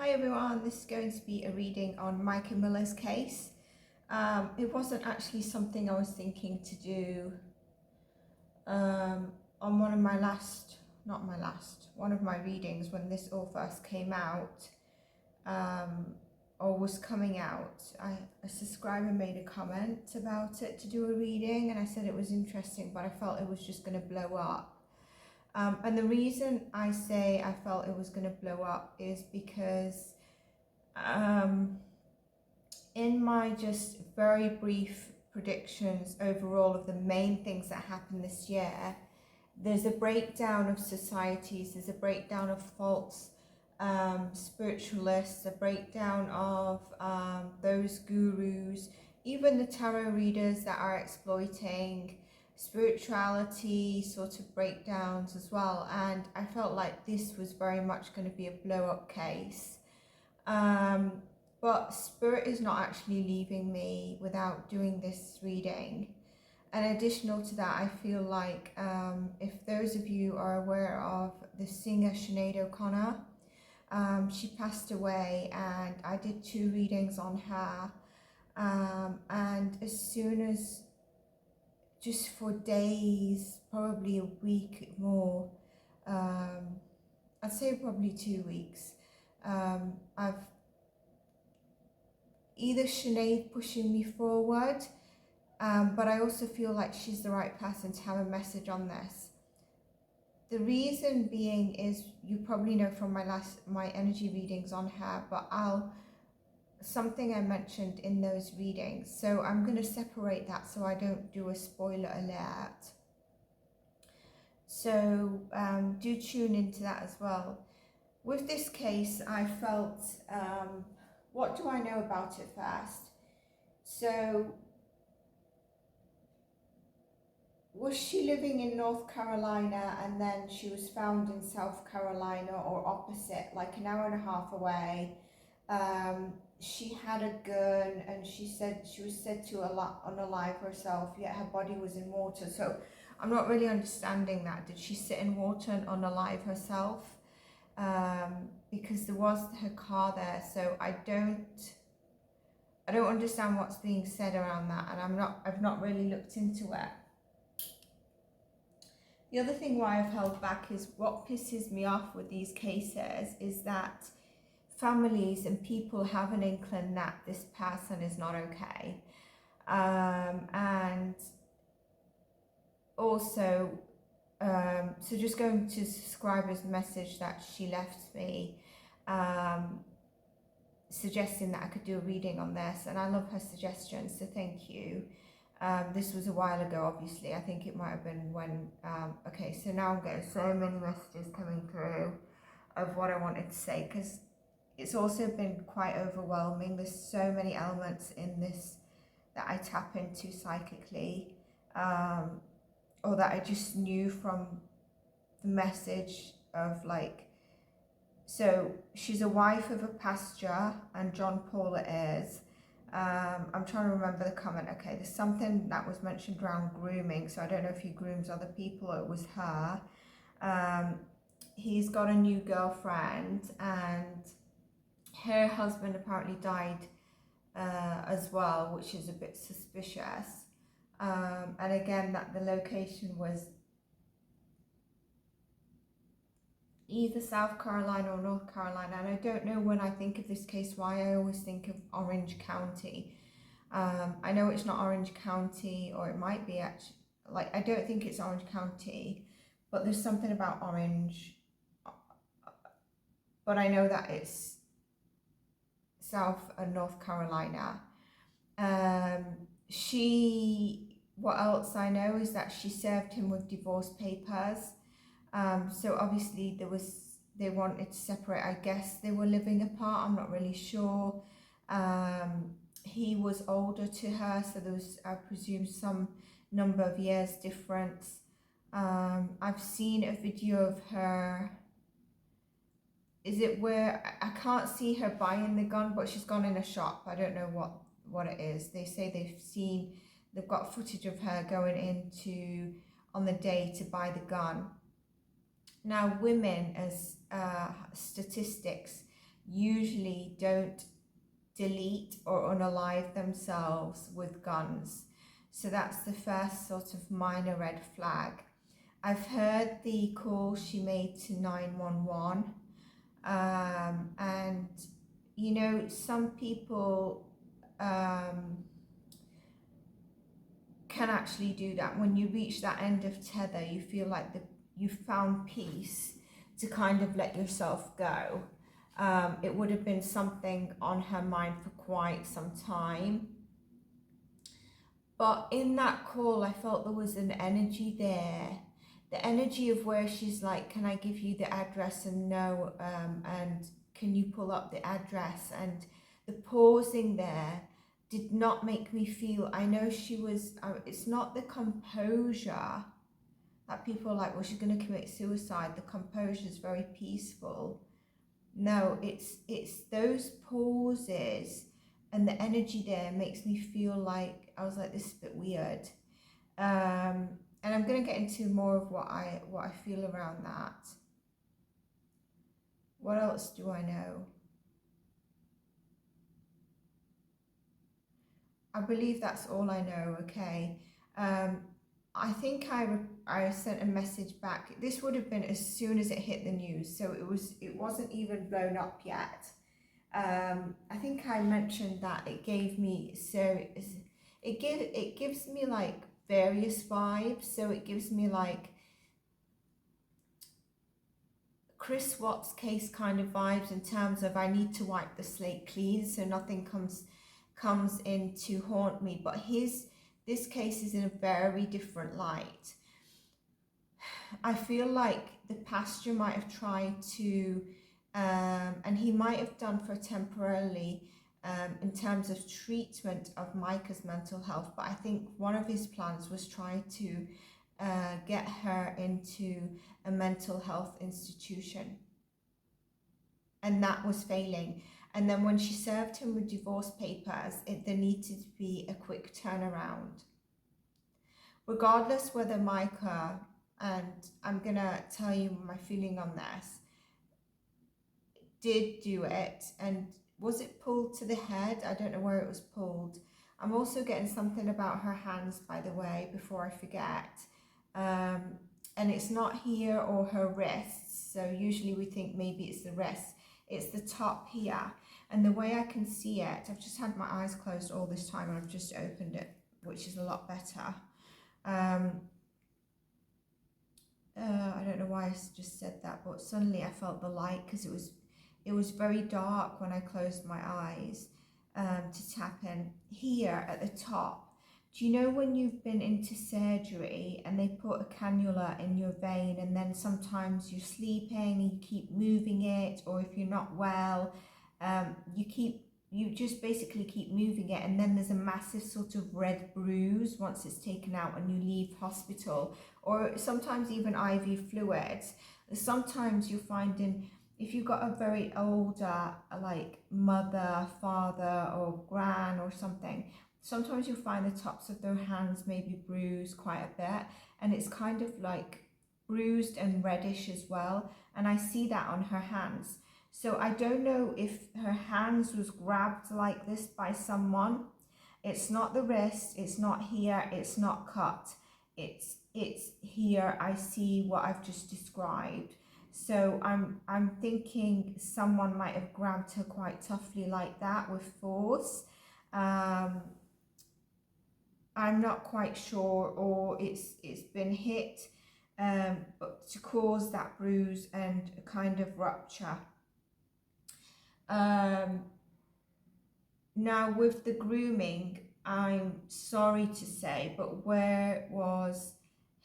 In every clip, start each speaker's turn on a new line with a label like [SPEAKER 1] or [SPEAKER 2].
[SPEAKER 1] Hi everyone, this is going to be a reading on Mica Miller's case. It wasn't actually something I was thinking to do on one of my one of my readings when this all first came out or was coming out. A subscriber made a comment about it to do a reading, and I said it was interesting, but I felt it was just going to blow up. And the reason I say I felt it was going to blow up is because in my just very brief predictions overall of the main things that happened this year, there's a breakdown of societies, there's a breakdown of false spiritualists, a breakdown of those gurus, even the tarot readers that are exploiting spirituality sort of breakdowns as well. And I felt like this was very much going to be a blow up case, but spirit is not actually leaving me without doing this reading. And additional to that, I feel like if those of you are aware of the singer Sinead O'Connor, she passed away and I did 2 readings on her, and as soon as, just for days, probably a week more, I'd say probably 2 weeks, I've either Sinead pushing me forward, but I also feel like she's the right person to have a message on this. The reason being is, you probably know from my energy readings on her, but something I mentioned in those readings. So I'm going to separate that so I don't do a spoiler alert. So do tune into that as well. With this case, I felt, what do I know about it first? So, was she living in North Carolina and then she was found in South Carolina, or opposite, like an hour and a half away? She had a gun and she was said to unalive herself, yet her body was in water. So I'm not really understanding that. Did she sit in water and unalive herself? Because there was her car there, so I don't understand what's being said around that, and I've not really looked into it. The other thing why I've held back is, what pisses me off with these cases is that families and people have an inkling that this person is not okay, and also so just going to subscriber's message that she left me, suggesting that I could do a reading on this, and I love her suggestions, so thank you. This was a while ago, obviously. I think it might have been when, okay, so now I'm getting so many messages coming through of what I wanted to say, because it's also been quite overwhelming. There's so many elements in this that I tap into psychically, or that I just knew from the message of, like, so she's a wife of a pastor, and John Paul it is. I'm trying to remember the comment. Okay, there's something that was mentioned around grooming, so I don't know if he grooms other people or it was her. He's got a new girlfriend, and her husband apparently died as well, which is a bit suspicious. And again, that the location was either South Carolina or North Carolina, and I don't know, when I think of this case, why I always think of Orange County. I know it's not Orange County, or it might be actually, like, I don't think it's Orange County, but there's something about Orange, but I know that it's South and North Carolina. What else I know is that she served him with divorce papers. So obviously they wanted to separate. I guess they were living apart, I'm not really sure. He was older to her, so there was, I presume, some number of years difference. I've seen a video of her, is it where, I can't see her buying the gun, but she's gone in a shop. I don't know what it is. They say they've got footage of her going into, on the day, to buy the gun. Now, women, as statistics, usually don't delete or unalive themselves with guns. So that's the first sort of minor red flag. I've heard the call she made to 911, and you know, some people can actually do that. When you reach that end of tether, you feel like you've found peace to kind of let yourself go. It would have been something on her mind for quite some time. But in that call, I felt there was an energy there. The energy of where she's like, can I give you the address? And no, and can you pull up the address? And the pausing there did not make me feel, I know she was, it's not the composure that people are like, well, she's going to commit suicide. The composure is very peaceful. No, it's those pauses and the energy there makes me feel like, I was like, this is a bit weird. And I'm going to get into more of what I feel around that. What else do I know? I believe that's all I know, okay. I think I sent a message back. This would have been as soon as it hit the news, so it wasn't even blown up yet. I think I mentioned that it gave me it gives me like various vibes. So it gives me like Chris Watts case kind of vibes in terms of I need to wipe the slate clean so nothing comes in to haunt me. But this case is in a very different light. I feel like the pastor might have tried to, and he might have done for temporarily, in terms of treatment of Mica's mental health. But I think one of his plans was try to get her into a mental health institution. And that was failing. And then when she served him with divorce papers, there needed to be a quick turnaround. Regardless whether Mica, and I'm going to tell you my feeling on this, did do it, and was it pulled to the head? I don't know where it was pulled. I'm also getting something about her hands, by the way, before I forget. And it's not here or her wrists. So usually we think maybe it's the wrist. It's the top here. And the way I can see it, I've just had my eyes closed all this time and I've just opened it, which is a lot better. I don't know why I just said that, but suddenly I felt the light because it was very dark when I closed my eyes, to tap in here at the top. Do you know when you've been into surgery and they put a cannula in your vein and then sometimes you're sleeping and you keep moving it, or if you're not well, you just basically keep moving it, and then there's a massive sort of red bruise once it's taken out and you leave hospital, or sometimes even IV fluids. Sometimes you're finding, if you've got a very older like mother, father or gran or something, sometimes you'll find the tops of their hands maybe bruised quite a bit, and it's kind of like bruised and reddish as well, and I see that on her hands. So I don't know if her hands was grabbed like this by someone. It's not the wrist, it's not here, it's not cut. It's here. I see what I've just described. So I'm thinking someone might have grabbed her quite toughly like that with force. I'm not quite sure, or it's been hit to cause that bruise and a kind of rupture. Now with the grooming, I'm sorry to say, but where was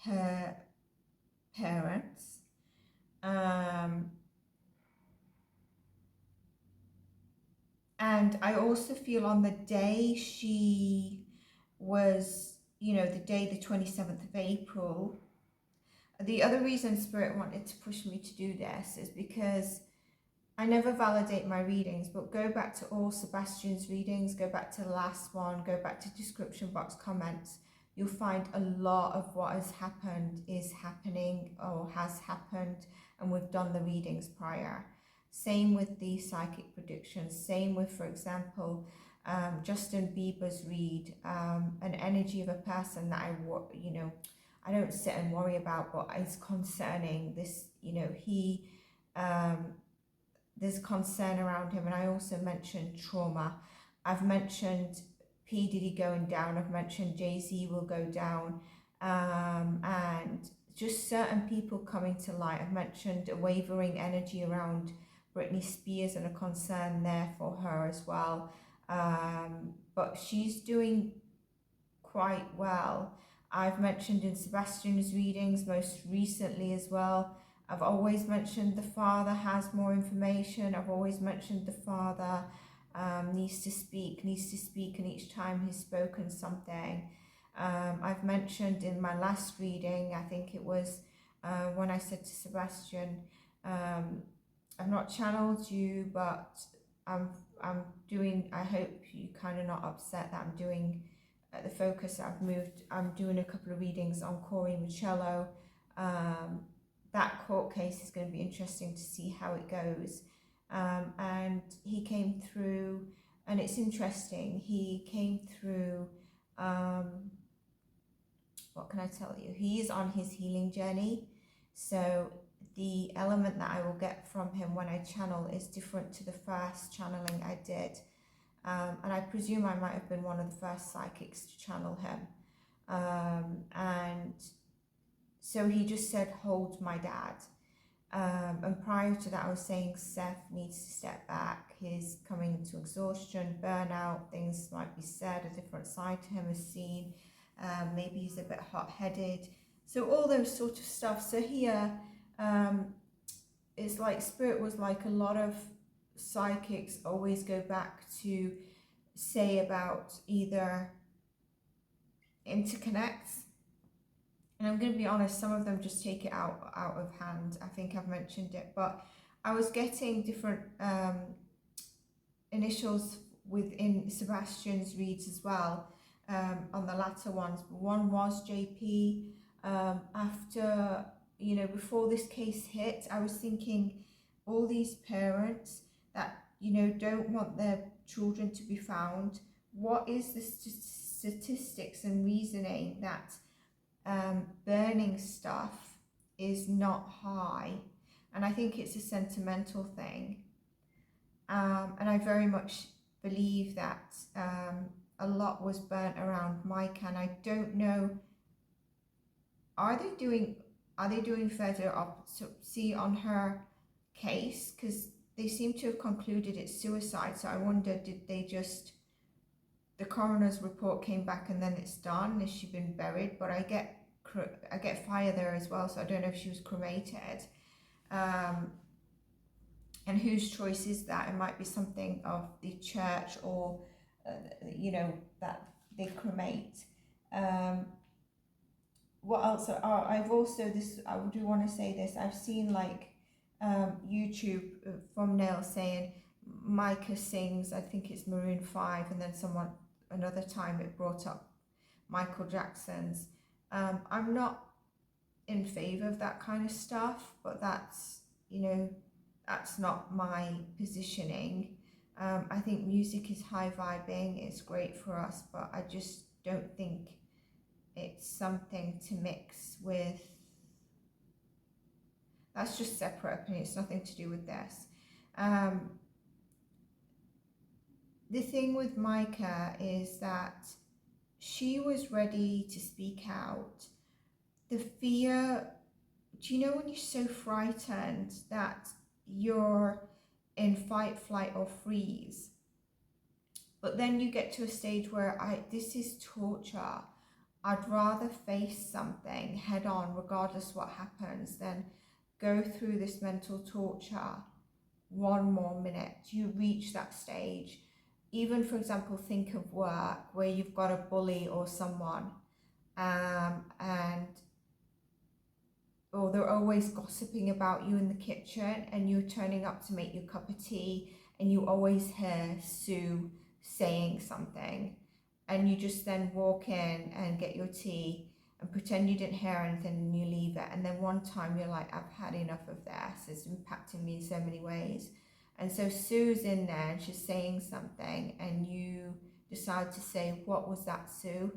[SPEAKER 1] her parents? And I also feel on the day she was, the day, the 27th of April, the other reason Spirit wanted to push me to do this is because I never validate my readings, but go back to all Sebastian's readings, go back to the last one, go back to description box comments. You'll find a lot of what has happened is happening or has happened, and we've done the readings prior. Same with the psychic predictions. Same with, for example, Justin Bieber's read, an energy of a person that I don't sit and worry about, but is concerning. This, there's concern around him. And I also mentioned trauma. I've mentioned P. Diddy going down. I've mentioned Jay-Z will go down. And just certain people coming to light. I've mentioned a wavering energy around Britney Spears and a concern there for her as well. But she's doing quite well. I've mentioned in Sebastian's readings most recently as well. I've always mentioned the father has more information. I've always mentioned the father needs to speak, and each time he's spoken something. I've mentioned in my last reading, I think it was when I said to Sebastian, I've not channeled you, but I'm doing, I hope you kind of not upset that I'm doing the focus. I'm doing a couple of readings on Corey Michello. That court case is going to be interesting to see how it goes. And he came through, and it's interesting, he came through, what can I tell you? He is on his healing journey. So the element that I will get from him when I channel is different to the first channeling I did. And I presume I might have been one of the first psychics to channel him. And so he just said, hold my dad. And prior to that, I was saying Seth needs to step back. He's coming into exhaustion, burnout, things might be said, a different side to him is seen. Maybe he's a bit hot-headed. So all those sort of stuff. So here, it's like Spirit was like a lot of psychics always go back to say about either interconnects, and I'm going to be honest, some of them just take it out of hand. I think I've mentioned it, but I was getting different initials within Sebastian's reads as well, on the latter ones. One was JP. After, before this case hit, I was thinking all these parents that, don't want their children to be found. What is the statistics and reasoning that burning stuff is not high? And I think it's a sentimental thing. And I very much believe that a lot was burnt around Mica, and I don't know, are they doing further autopsy on her case? Because they seem to have concluded it's suicide. So I wonder, did they just, the coroner's report came back and then it's done? Has she been buried? But I get fire there as well, so I don't know if she was cremated. And whose choice is that? It might be something of the church, or that they cremate. What else? I've also, I do want to say this, I've seen like YouTube thumbnail saying Mica sings, I think it's Maroon 5, and then another time it brought up Michael Jackson's. I'm not in favor of that kind of stuff, but that's not my positioning. I think music is high vibing, it's great for us, but I just don't think it's something to mix with. That's just separate opinion, it's nothing to do with this. The thing with Mica is that she was ready to speak out. The fear, do you know when you're so frightened that you're in fight, flight, or freeze? But then you get to a stage where this is torture. I'd rather face something head on, regardless what happens, than go through this mental torture one more minute. You reach that stage. Even, for example, think of work where you've got a bully or someone, or they're always gossiping about you in the kitchen, and you're turning up to make your cup of tea, and you always hear Sue saying something, and you just then walk in and get your tea, and pretend you didn't hear anything and you leave it. And then one time you're like, I've had enough of this. It's impacting me in so many ways. And so Sue's in there and she's saying something and you decide to say, what was that, Sue?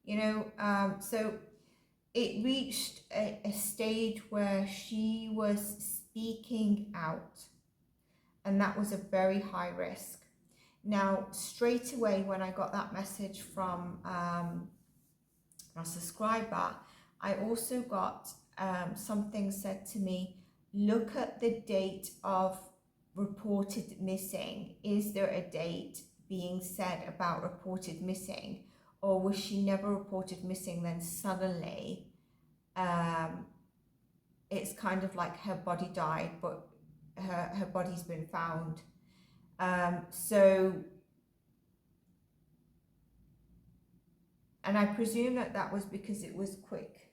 [SPEAKER 1] You know, so it reached a stage where she was speaking out, and that was a very high risk. Now, straight away when I got that message from my subscriber, I also got something said to me, look at the date of reported missing. Is there a date being said about reported missing? Or was she never reported missing, then suddenly it's kind of like her body died, but her body's been found. And I presume that was because it was quick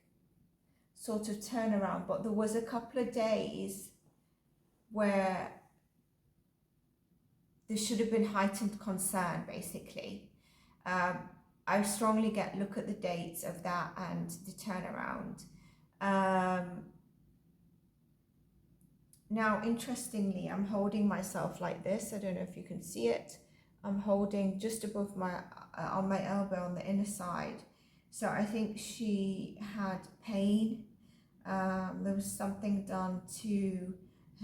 [SPEAKER 1] sort of turnaround, but there was a couple of days where there should have been heightened concern, basically. I strongly get, look at the dates of that and the turnaround. Now, interestingly, I'm holding myself like this. I don't know if you can see it. I'm holding just above my, on my elbow on the inner side. So I think she had pain. There was something done to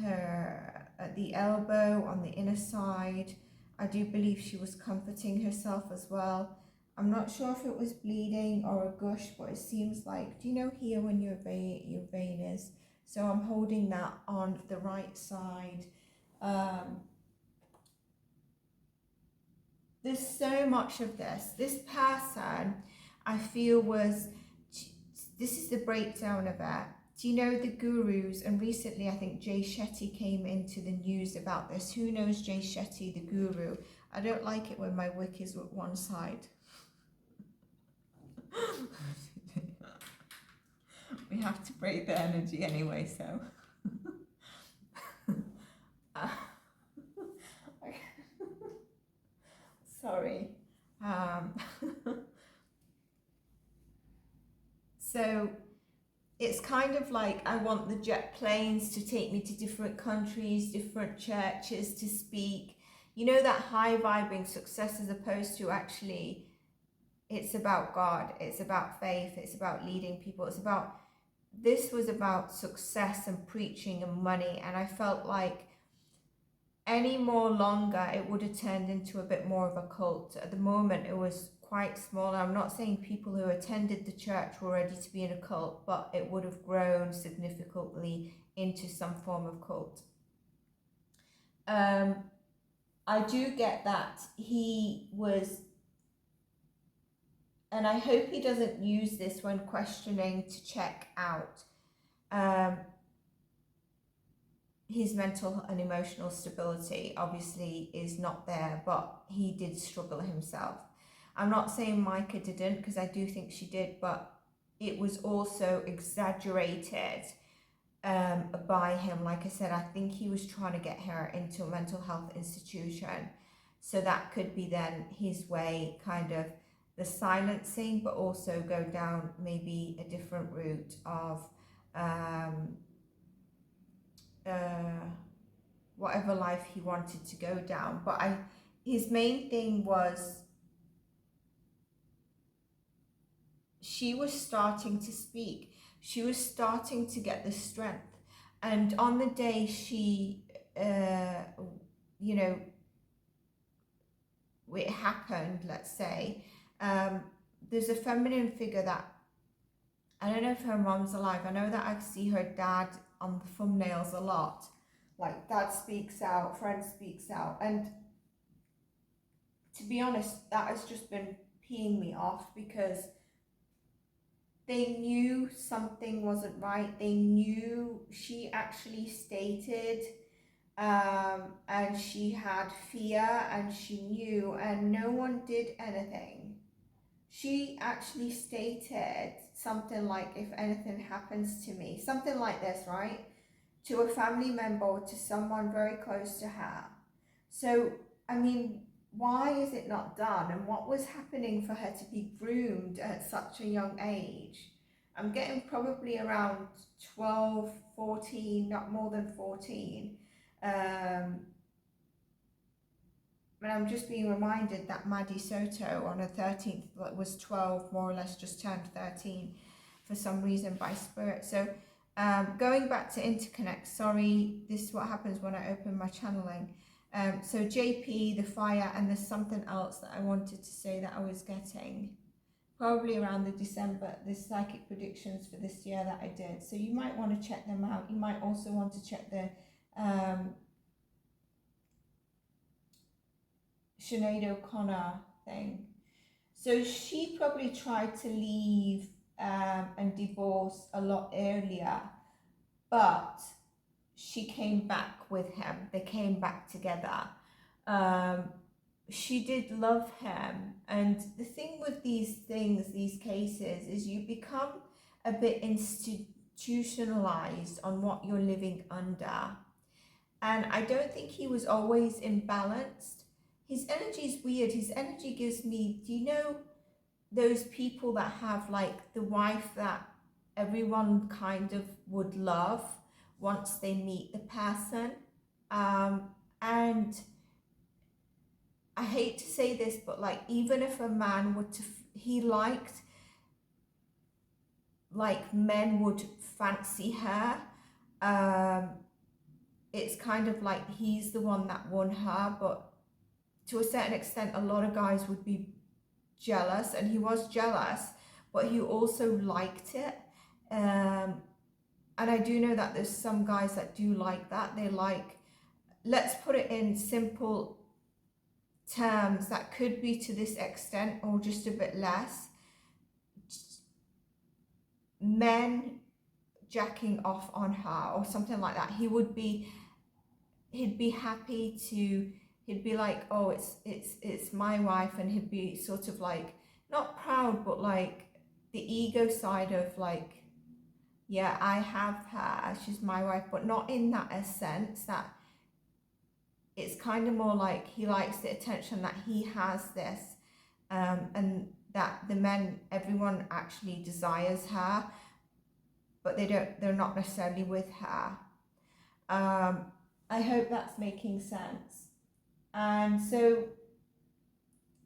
[SPEAKER 1] her at the elbow on the inner side. I do believe she was comforting herself as well. I'm not sure if it was bleeding or a gush, but it seems like, do you know here when your vein is? So I'm holding that on the right side. There's so much of this. This person, I feel, was, this is the breakdown of it. Do you know the gurus? And recently, I think Jay Shetty came into the news about this. Who knows Jay Shetty, the guru? I don't like it when my wick is at one side. We have to break the energy anyway, so. Sorry. So it's kind of like I want the jet planes to take me to different countries, different churches to speak. You know, that high vibing success, as opposed to actually it's about God, it's about faith, it's about leading people, it's about, this was about success and preaching and money. And I felt like any more longer it would have turned into a bit more of a cult. At the moment it was quite small. I'm not saying people who attended the church were ready to be in a cult, but it would have grown significantly into some form of cult. I do get that he was, and I hope he doesn't use this when questioning to check out his mental and emotional stability. Obviously is not there, but he did struggle himself. I'm not saying Mica didn't, because I do think she did, but it was also exaggerated by him. Like I said, I think he was trying to get her into a mental health institution. So that could be then his way, kind of the silencing, but also go down maybe a different route of whatever life he wanted to go down. But his main thing was, she was starting to speak. She was starting to get the strength. And on the day she, you know, it happened, let's say, there's a feminine figure that, I don't know if her mom's alive. I know that I see her dad on the thumbnails a lot. Like, dad speaks out, friend speaks out. And to be honest, that has just been peeing me off, because they knew something wasn't right. They knew, she actually stated, and she had fear, and she knew, and no one did anything. She actually stated something like, if anything happens to me, something like this, right? To a family member or to someone very close to her. So, I mean, why is it not done, and what was happening for her to be groomed at such a young age? I'm getting probably around 12, 14, not more than 14. And I'm just being reminded that Maddie Soto on her 13th was 12, more or less just turned 13 for some reason by spirit. So going back to interconnect, sorry, this is what happens when I open my channeling. So JP, the fire, and there's something else that I wanted to say that I was getting probably around the psychic predictions for this year that I did. So you might want to check them out. You might also want to check the Sinead O'Connor thing. So she probably tried to leave and divorce a lot earlier, but she came back with him. They came back together. She did love him. And the thing with these things, these cases, is you become a bit institutionalized on what you're living under. And I don't think he was always imbalanced. His energy is weird. His energy gives me, do you know those people that have like the wife that everyone kind of would love once they meet the person? And I hate to say this, but like, even if a man were to, he liked, like, men would fancy her. It's kind of like he's the one that won her, but to a certain extent, a lot of guys would be jealous, and he was jealous, but he also liked it. And I do know that there's some guys that do like that. They like, let's put it in simple terms, that could be to this extent or just a bit less. Men jacking off on her or something like that. He'd be happy to, he'd be like, oh, it's my wife, and he'd be sort of like, not proud, but like the ego side of like, yeah, I have her, she's my wife, but not in that sense, that it's kind of more like he likes the attention that he has this, and that the men, everyone actually desires her, but they're not necessarily with her. I hope that's making sense. And so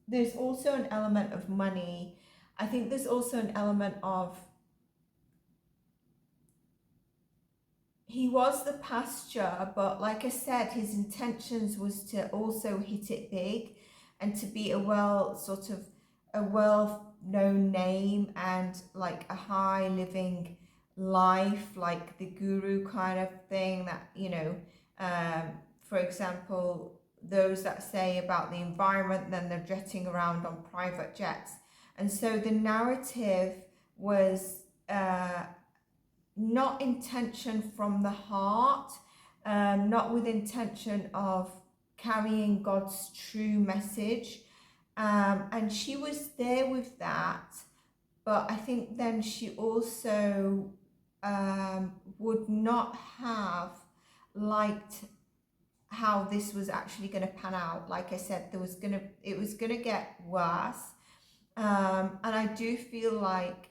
[SPEAKER 1] there's also an element of money. I think there's also an element of, he was the pasture, but like I said, his intentions was to also hit it big and to be a well-known name and like a high living life, like the guru kind of thing that, you know, for example, those that say about the environment, then they're jetting around on private jets. And so the narrative was not intention from the heart, not with intention of carrying God's true message. And she was there with that, but I think then she also would not have liked how this was actually going to pan out. Like I said, it was going to get worse. And I do feel like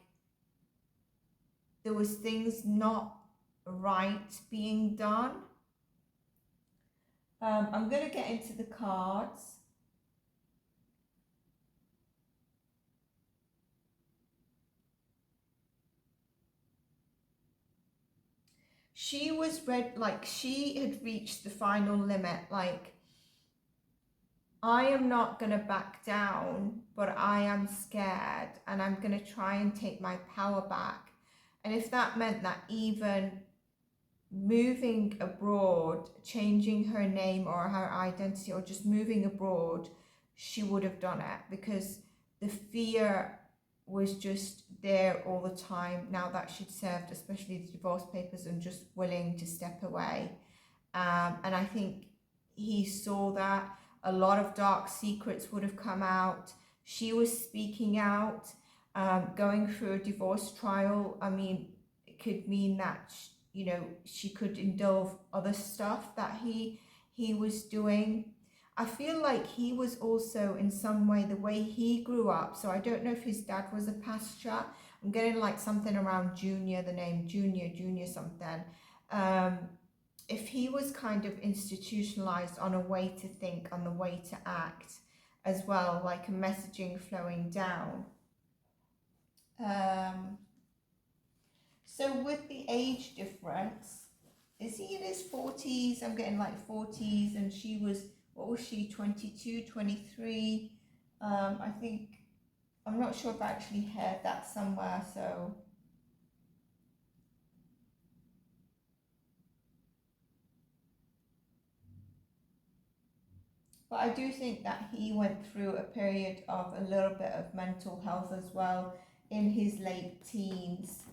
[SPEAKER 1] there was things not right being done. I'm going to get into the cards. She was like she had reached the final limit, like, I am not going to back down, but I am scared, and I'm going to try and take my power back. And if that meant that even moving abroad, changing her name or her identity, or just moving abroad, she would have done it, because the fear was just there all the time now that she'd served, especially the divorce papers, and just willing to step away. And I think he saw that a lot of dark secrets would have come out. She was speaking out, going through a divorce trial. I mean, it could mean that, you know, she could indulge other stuff that he was doing. I feel like he was also in some way, the way he grew up, so I don't know if his dad was a pastor. I'm getting like something around Junior, the name Junior something. If he was kind of institutionalized on a way to think, on the way to act as well, like a messaging flowing down. So with the age difference, is he in his 40s? I'm getting like 40s, and she was, what was she, 22, 23? I think, I'm not sure if I actually heard that somewhere, so. But I do think that he went through a period of a little bit of mental health as well in his late teens,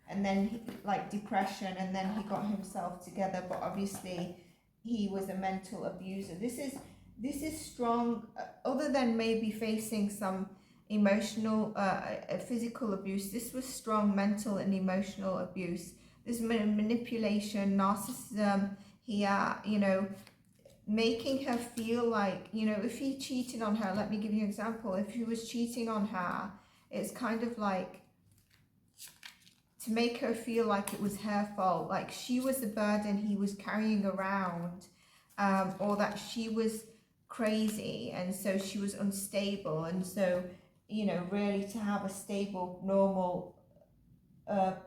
[SPEAKER 1] and then like depression, and then he got himself together. But obviously he was a mental abuser. This is strong, other than maybe facing some emotional physical abuse. This was strong mental and emotional abuse. This manipulation, narcissism. He making her feel like, if he cheated on her, let me give you an example. If he was cheating on her, it's kind of like to make her feel like it was her fault, like she was the burden he was carrying around, or that she was crazy and so she was unstable, and so really to have a stable, normal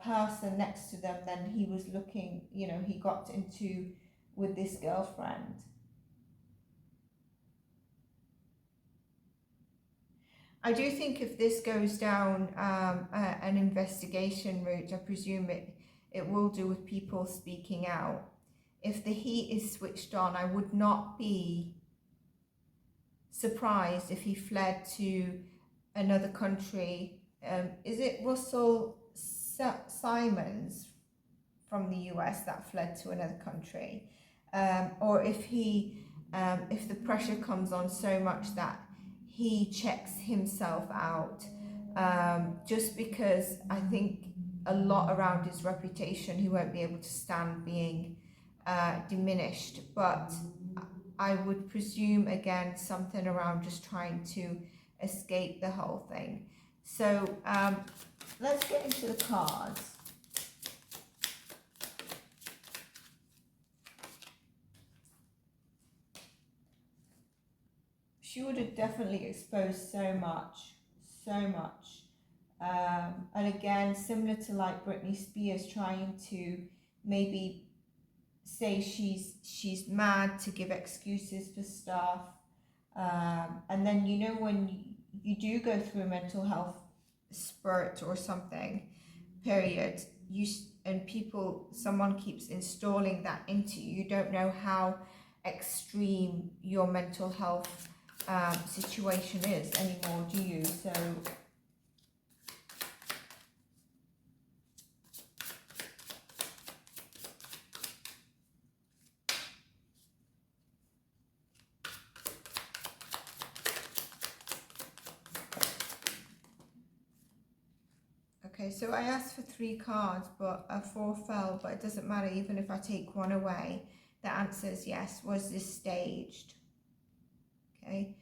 [SPEAKER 1] person next to them, then he was looking, he got into with this girlfriend. I do think if this goes down an investigation route, I presume it will do with people speaking out. If the heat is switched on, I would not be surprised if he fled to another country. Is it Russell Simons from the US that fled to another country? Or if if the pressure comes on so much that he checks himself out, just because I think a lot around his reputation, he won't be able to stand being diminished. But I would presume, again, something around just trying to escape the whole thing. So let's get into the cards. She would have definitely exposed so much. And again, similar to like Britney Spears trying to maybe say she's mad to give excuses for stuff. And then, when you do go through a mental health spurt or something, period, someone keeps installing that into you. You don't know how extreme your mental health situation is anymore, do you? So okay, so I asked for 3 cards, but a 4 fell, but it doesn't matter. Even if I take 1 away, the answer is yes. Was this staged? Okay,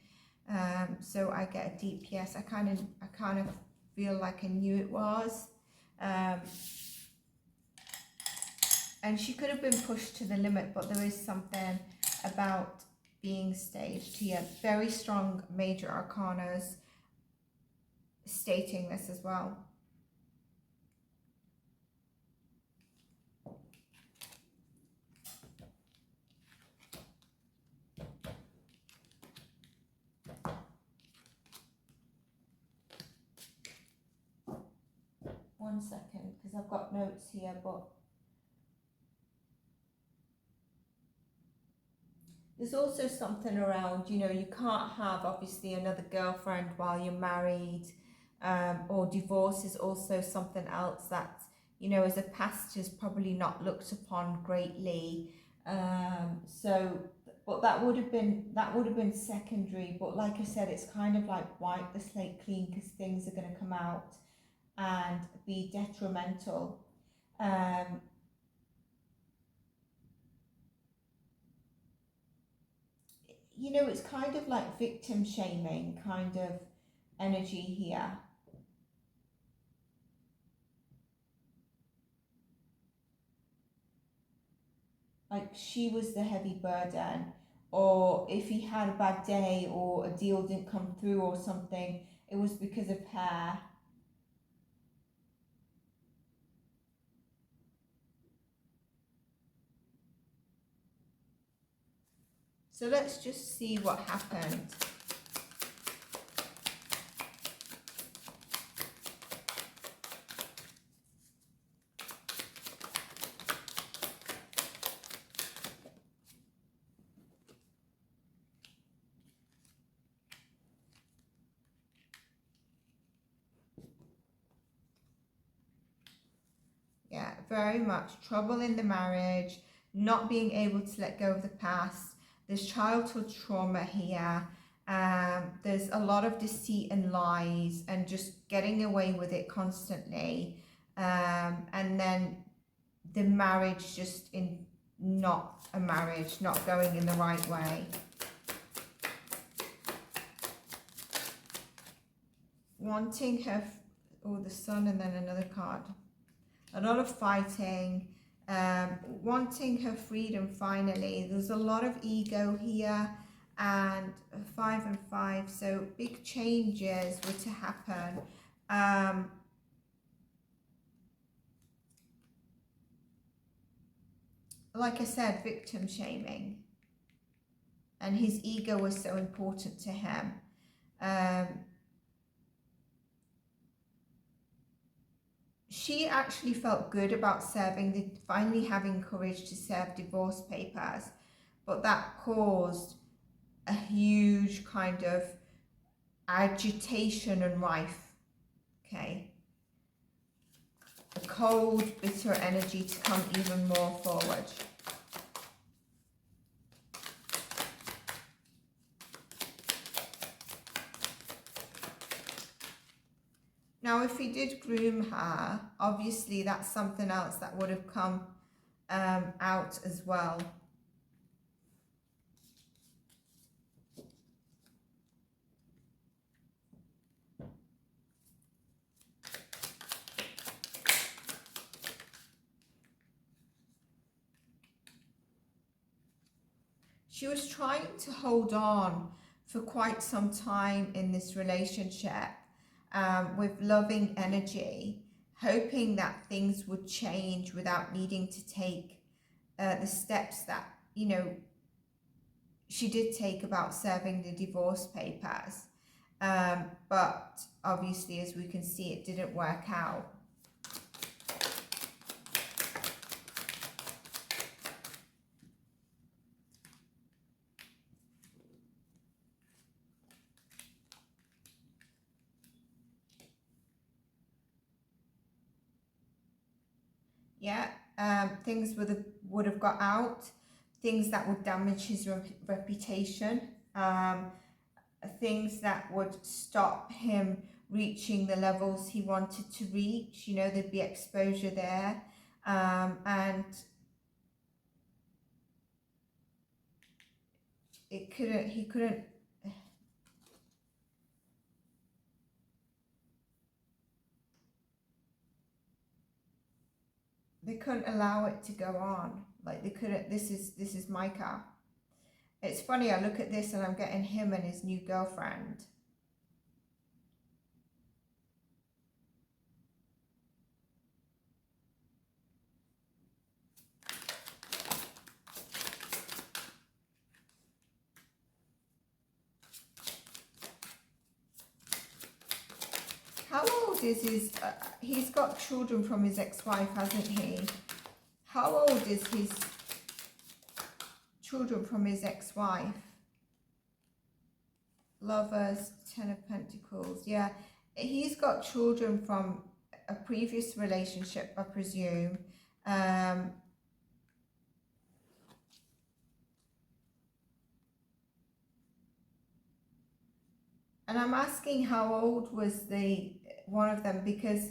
[SPEAKER 1] so I get a deep yes. I kind of feel like I knew it was. And she could have been pushed to the limit, but there is something about being staged here. Very strong major arcanas stating this as well. One second, because I've got notes here, but there's also something around, you can't have obviously another girlfriend while you're married, or divorce is also something else that, as a pastor's probably not looked upon greatly. But that would have been secondary. But like I said, it's kind of like wipe the slate clean, because things are going to come out and be detrimental. you know, it's kind of like victim shaming kind of energy here. Like she was the heavy burden, or if he had a bad day or a deal didn't come through or something, it was because of her. So let's just see what happened. Yeah, very much trouble in the marriage, not being able to let go of the past. There's childhood trauma here. There's a lot of deceit and lies and just getting away with it constantly. And then the marriage just in not a marriage, not going in the right way. Wanting her, the sun and then another card. A lot of fighting, wanting her freedom finally. There's a lot of ego here, and 5 and 5, so big changes were to happen. Like I said, victim shaming, and his ego was so important to him. She actually felt good about finally having courage to serve divorce papers, but that caused a huge kind of agitation and rife, okay? A cold, bitter energy to come even more forward. Now, if he did groom her, obviously that's something else that would have come out as well. She was trying to hold on for quite some time in this relationship. With loving energy, hoping that things would change without needing to take the steps that, you know, she did take about serving the divorce papers. But obviously, as we can see, it didn't work out. Yeah, things would have got out, things that would damage his reputation, things that would stop him reaching the levels he wanted to reach. You know, there'd be exposure there, and he couldn't. They couldn't allow it to go on. Like they couldn't. This is Mica. It's funny. I look at this and I'm getting him and his new girlfriend. How old is his? He's got children from his ex-wife, hasn't he? How old is his children from his ex-wife? Lovers, 10 of Pentacles. Yeah, he's got children from a previous relationship, I presume. And I'm asking how old was one of them, because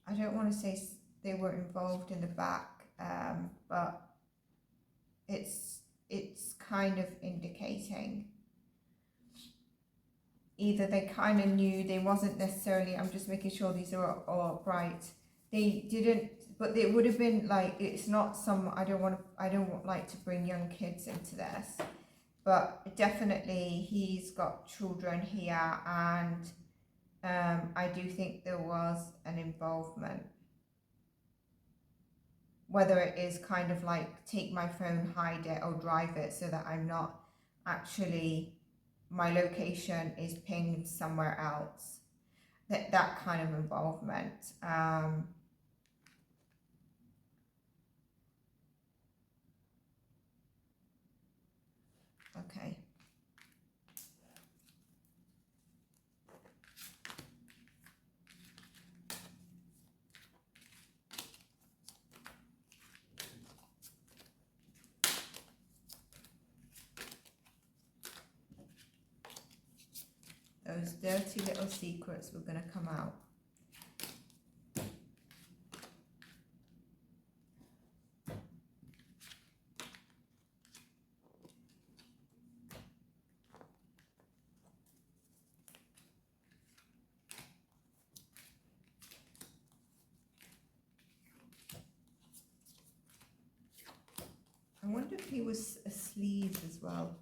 [SPEAKER 1] I don't want to say they were involved in the back, but it's kind of indicating either they kind of knew, they wasn't necessarily, I'm just making sure these are all right, they didn't, but it would have been like, it's not some, I don't like to bring young kids into this, but definitely he's got children here, and I do think there was an involvement. Whether it is kind of like take my phone, hide it, or drive it so that I'm not actually, my location is pinged somewhere else. That kind of involvement. Okay. Those dirty little secrets were going to come out. I wonder if he was a sleaze as well.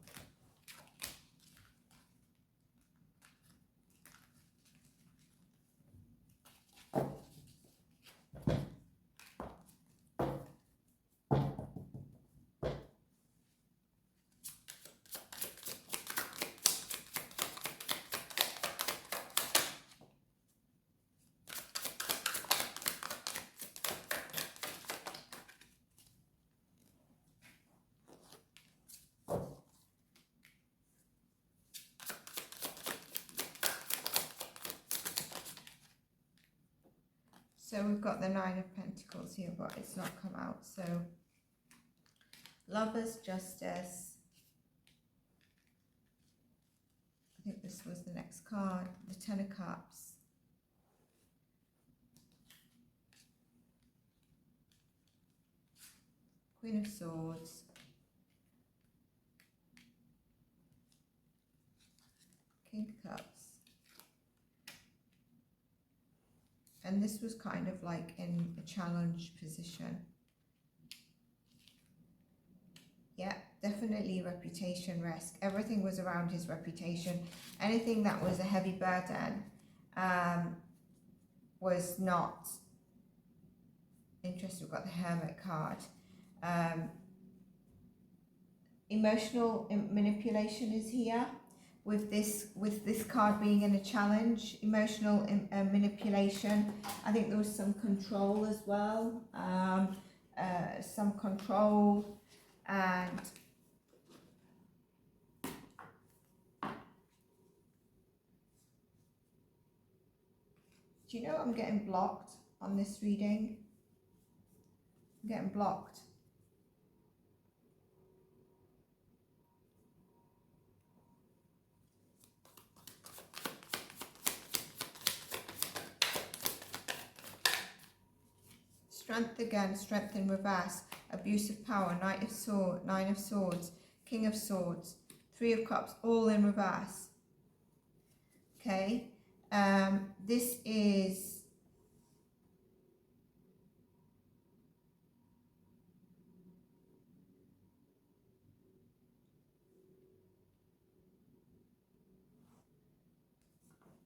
[SPEAKER 1] So we've got the Nine of Pentacles here, but it's not come out. So Lovers, Justice. I think this was the next card. The Ten of Cups. Queen of Swords. King of Cups. And this was kind of like in a challenge position. Yeah, definitely reputation risk. Everything was around his reputation. Anything that was a heavy burden was not interesting. We've got the Hermit card. Emotional manipulation is here. With this card being in a challenge, emotional manipulation. I think there was some control as well, some control, and do you know I'm getting blocked on this reading? I'm getting blocked. Strength again, strength in reverse, abuse of power, Nine of Swords, King of Swords, Three of Cups, all in reverse. Okay, this is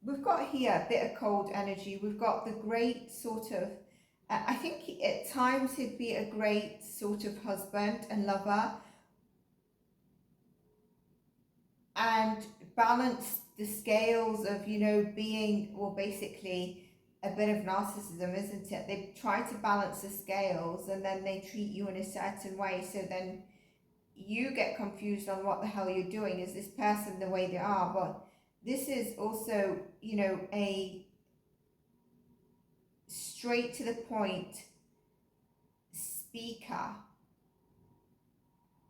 [SPEAKER 1] we've got here a bit of cold energy. We've got the great sort of, I think at times he'd be a great sort of husband and lover, and balance the scales of, you know, being, well, basically a bit of narcissism, isn't it? They try to balance the scales and then they treat you in a certain way, so then you get confused on what the hell you're doing. Is this person the way they are? But this is also, you know, a straight to the point speaker,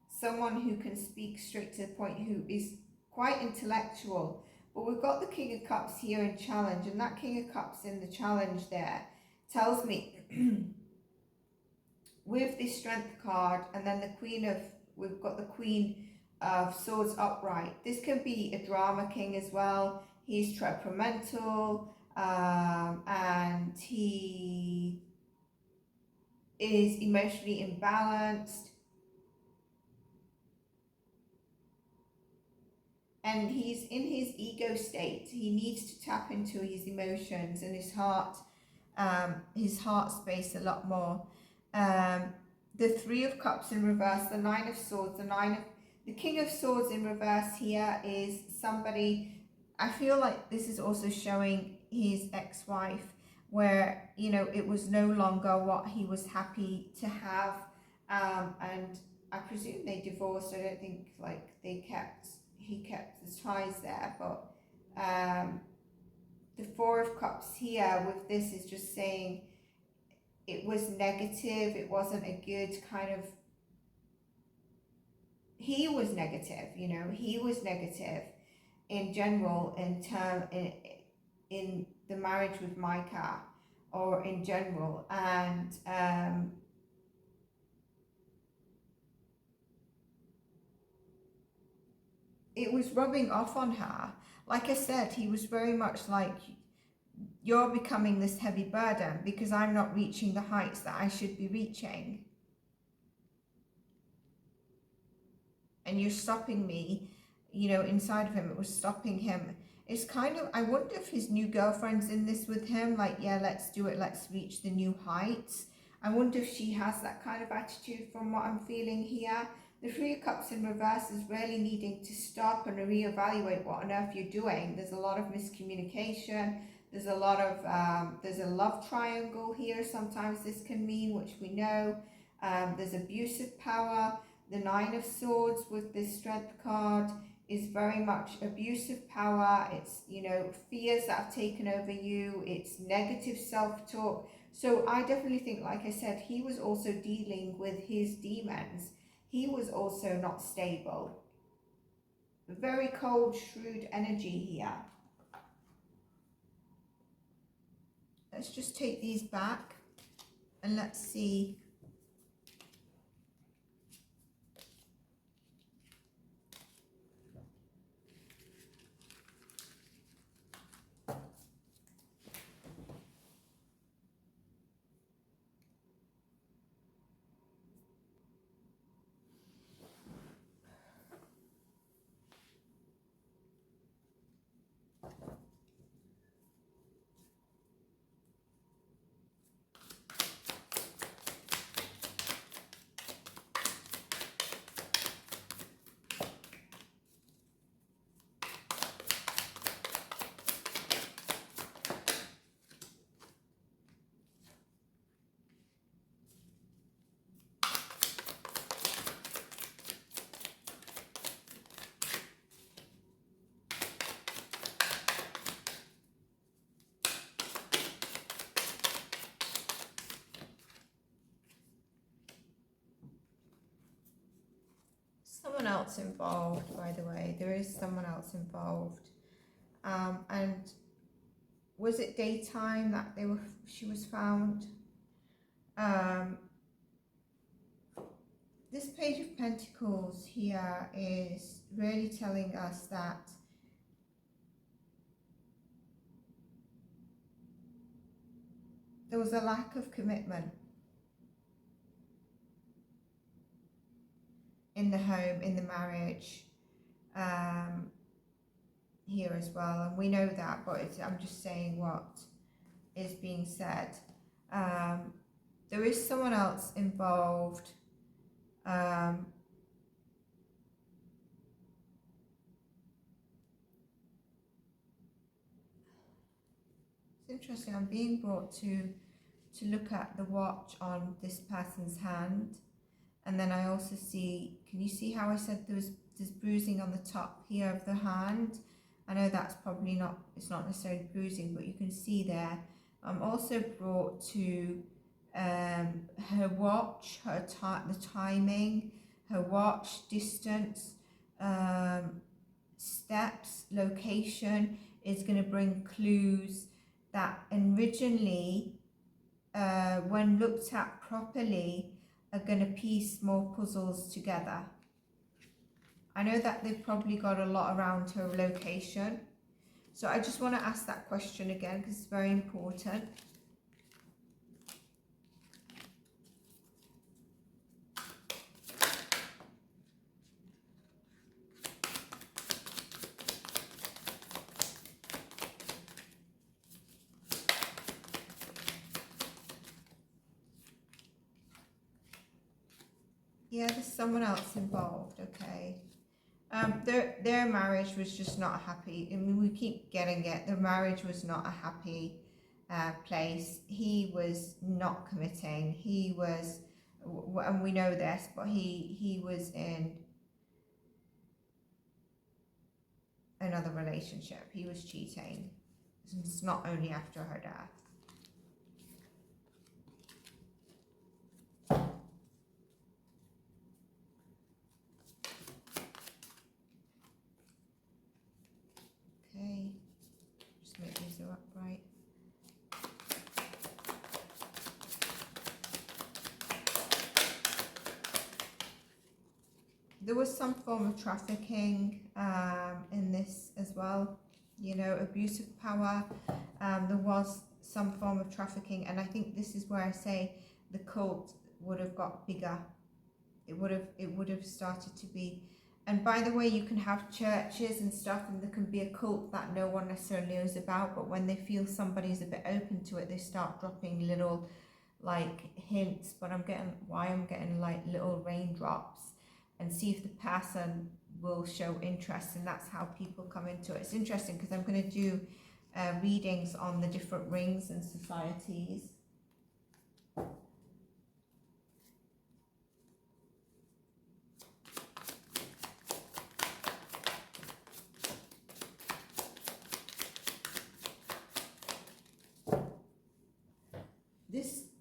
[SPEAKER 1] someone who can speak straight to the point, who is quite intellectual. But we've got the King of Cups here in challenge, and that King of Cups in the challenge there tells me with this strength card, and then the queen of, we've got the queen of swords upright. This can be a drama king as well. He's temperamental, and he is emotionally imbalanced, and he's in his ego state. He needs to tap into his emotions and his heart space a lot more. The Three of Cups in reverse, the Nine of Swords, the King of Swords in reverse here is somebody, I feel like this is also showing his ex-wife, where, you know, it was no longer what he was happy to have, and I presume they divorced. I don't think like he kept the ties there, but the Four of Cups here with this is just saying it was negative. It wasn't a good kind of, he was negative, you know, he was negative in general in the marriage with Mica, or in general, and it was rubbing off on her. Like I said, he was very much like, you're becoming this heavy burden because I'm not reaching the heights that I should be reaching, and you're stopping me, you know. Inside of him, it was stopping him. It's kind of, I wonder if his new girlfriend's in this with him, like, yeah, let's do it, let's reach the new heights. I wonder if she has that kind of attitude from what I'm feeling here. The Three of Cups in reverse is really needing to stop and reevaluate what on earth you're doing. There's a lot of miscommunication. There's a lot of, there's a love triangle here. Sometimes this can mean, which we know, there's abusive power. The Nine of Swords with this strength card is very much abusive power. It's, you know, fears that have taken over you. It's negative self-talk. So I definitely think, like I said, he was also dealing with his demons. He was also not stable. Very cold, shrewd energy here. Let's just take these back and let's see. Someone else involved, by the way. There is someone else involved. And was it daytime that she was found? This Page of Pentacles here is really telling us that there was a lack of commitment in the home, in the marriage, here as well, and we know that, but I'm just saying what is being said. There is someone else involved. It's interesting, I'm being brought to look at the watch on this person's hand. And then I also see, can you see how I said there's bruising on the top here of the hand? I know that's probably not, it's not necessarily bruising, but you can see there. I'm also brought to her watch, the timing, her watch, distance, steps, location is going to bring clues that originally, when looked at properly, are going to piece more puzzles together. I know that they've probably got a lot around her location. So I just want to ask that question again because it's very important. Yeah, there's someone else involved, okay. Their marriage was just not happy. I mean, we keep getting it. Their marriage was not a happy place. He was not committing. He was, and we know this, but he was in another relationship. He was cheating. It's not only after her death. Okay, just make these upright. There was some form of trafficking in this as well, you know, abuse of power. There was some form of trafficking, and I think this is where I say the cult would have got bigger. It would have started to be. And by the way, you can have churches and stuff, and there can be a cult that no one necessarily knows about, but when they feel somebody's a bit open to it, they start dropping little like hints. But I'm getting like little raindrops, and see if the person will show interest, and that's how people come into it. It's interesting because I'm going to do readings on the different rings and societies.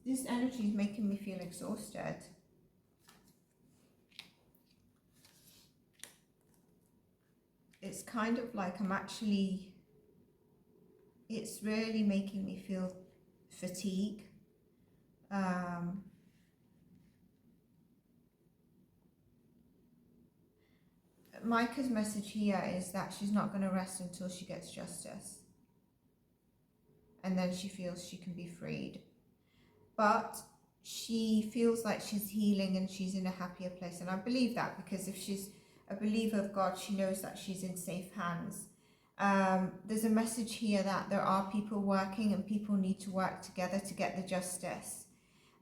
[SPEAKER 1] This energy is making me feel exhausted. It's kind of like it's really making me feel fatigue. Mica's message here is that she's not going to rest until she gets justice. And then she feels she can be freed. But she feels like she's healing and she's in a happier place. And I believe that, because if she's a believer of God, she knows that she's in safe hands. There's a message here that there are people working, and people need to work together to get the justice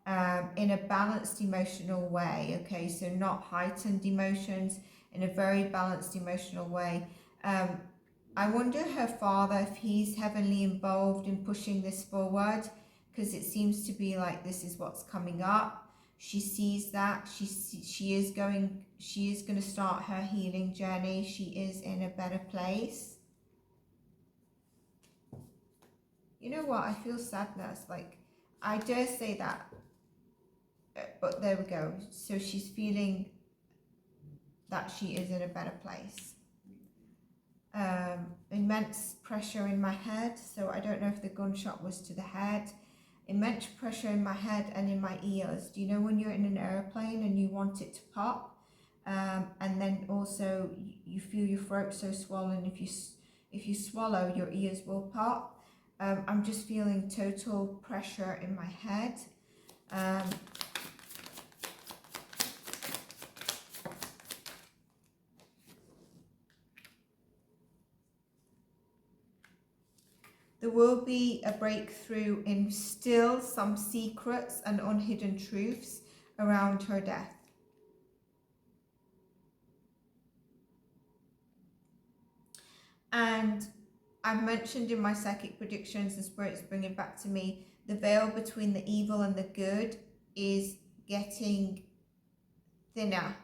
[SPEAKER 1] in a balanced emotional way. Okay, so not heightened emotions, in a very balanced emotional way. I wonder her father, if he's heavily involved in pushing this forward, because it seems to be like this is what's coming up. She sees that she is going to start her healing journey. She is in a better place. You know what? I feel sadness. Like, I dare say that, but there we go. So she's feeling that she is in a better place. Immense pressure in my head. So I don't know if the gunshot was to the head. Immense pressure in my head and in my ears. Do you know when you're in an airplane and you want it to pop, and then also you feel your throat so swollen, if you swallow, your ears will pop. I'm just feeling total pressure in my head. There will be a breakthrough in still some secrets and unhidden truths around her death. And I've mentioned in my psychic predictions, the Spirit's bringing back to me, the veil between the evil and the good is getting thinner.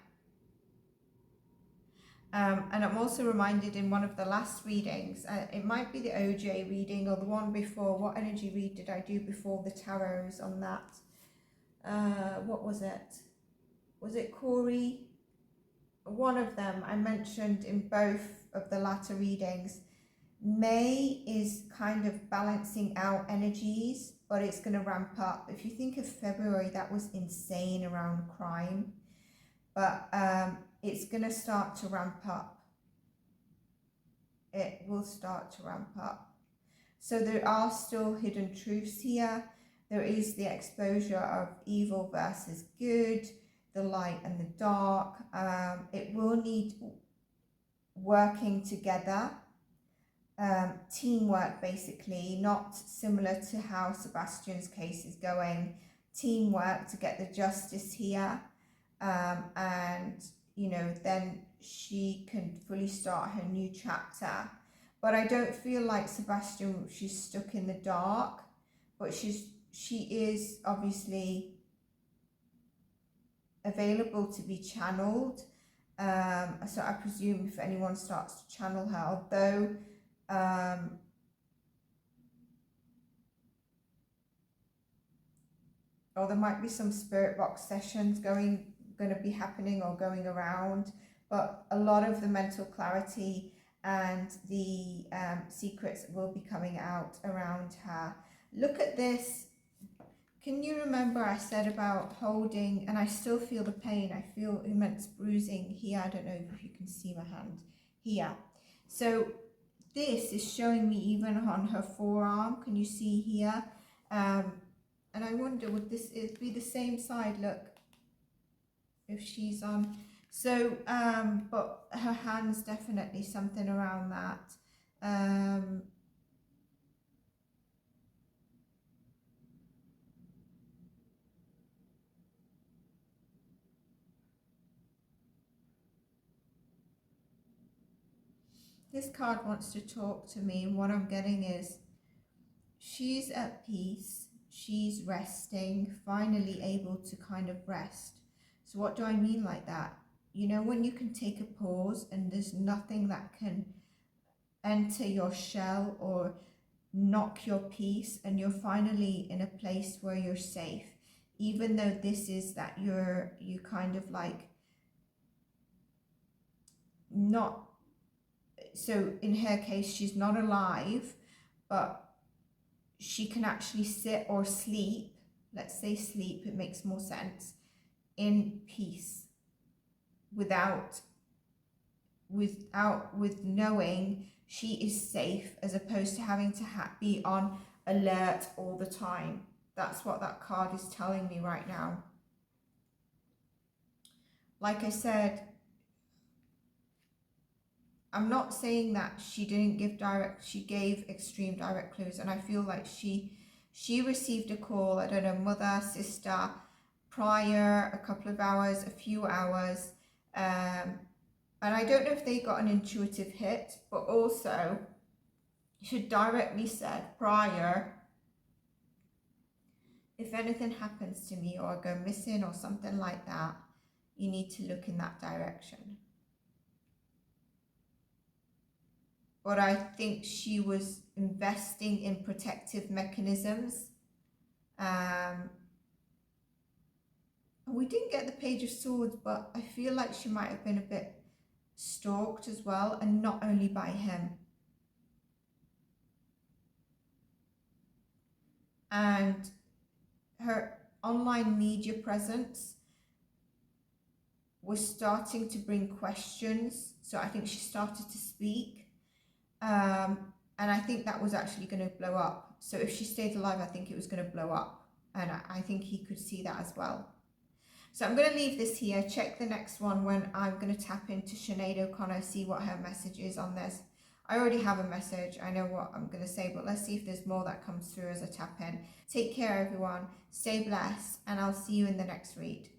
[SPEAKER 1] And I'm also reminded in one of the last readings, it might be the OJ reading or the one before. What energy read did I do before the tarots on that? What was it? Was it Corey? One of them I mentioned in both of the latter readings May is kind of balancing out energies, but it's going to ramp up. If you think of February, that was insane around crime, but it's going to start to ramp up. It will start to ramp up. So there are still hidden truths here. There is the exposure of evil versus good, the light and the dark. It will need working together, teamwork basically, not similar to how Sebastian's case is going. Teamwork to get the justice here, and you know, then she can fully start her new chapter. But I don't feel like Sebastian, she's stuck in the dark, but she is obviously available to be channeled. So I presume if anyone starts to channel her, although or there might be some spirit box sessions going to be happening or going around, but a lot of the mental clarity and the secrets will be coming out around her. Look at this. Can you remember I said about holding, and I still feel the pain, I feel immense bruising here, I don't know if you can see my hand here. So this is showing me even on her forearm, can you see here? And I wonder, would this be the same side, look, if she's on. So, but her hand's definitely something around that. This card wants to talk to me, and what I'm getting is she's at peace, she's resting, finally able to kind of rest. So what do I mean like that? You know, when you can take a pause and there's nothing that can enter your shell or knock your peace, and you're finally in a place where you're safe, even though this is that you kind of like not. So in her case, she's not alive, but she can actually sit or sleep, let's say sleep, it makes more sense, in peace, with knowing she is safe, as opposed to having to be on alert all the time. That's what that card is telling me right now. Like I said, I'm not saying that she didn't give she gave extreme direct clues, and I feel like she received a call, I don't know, mother, sister, prior, a couple of hours, a few hours, and I don't know if they got an intuitive hit, but also she directly said prior, if anything happens to me or I go missing or something like that, you need to look in that direction. But I think she was investing in protective mechanisms. We didn't get the Page of Swords, but I feel like she might have been a bit stalked as well, and not only by him. And her online media presence was starting to bring questions, so I think she started to speak. And I think that was actually going to blow up. So if she stayed alive, I think it was going to blow up. And I think he could see that as well. So I'm going to leave this here. Check the next one when I'm going to tap into Sinead O'Connor, see what her message is on this. I already have a message. I know what I'm going to say, but let's see if there's more that comes through as I tap in. Take care, everyone. Stay blessed, and I'll see you in the next read.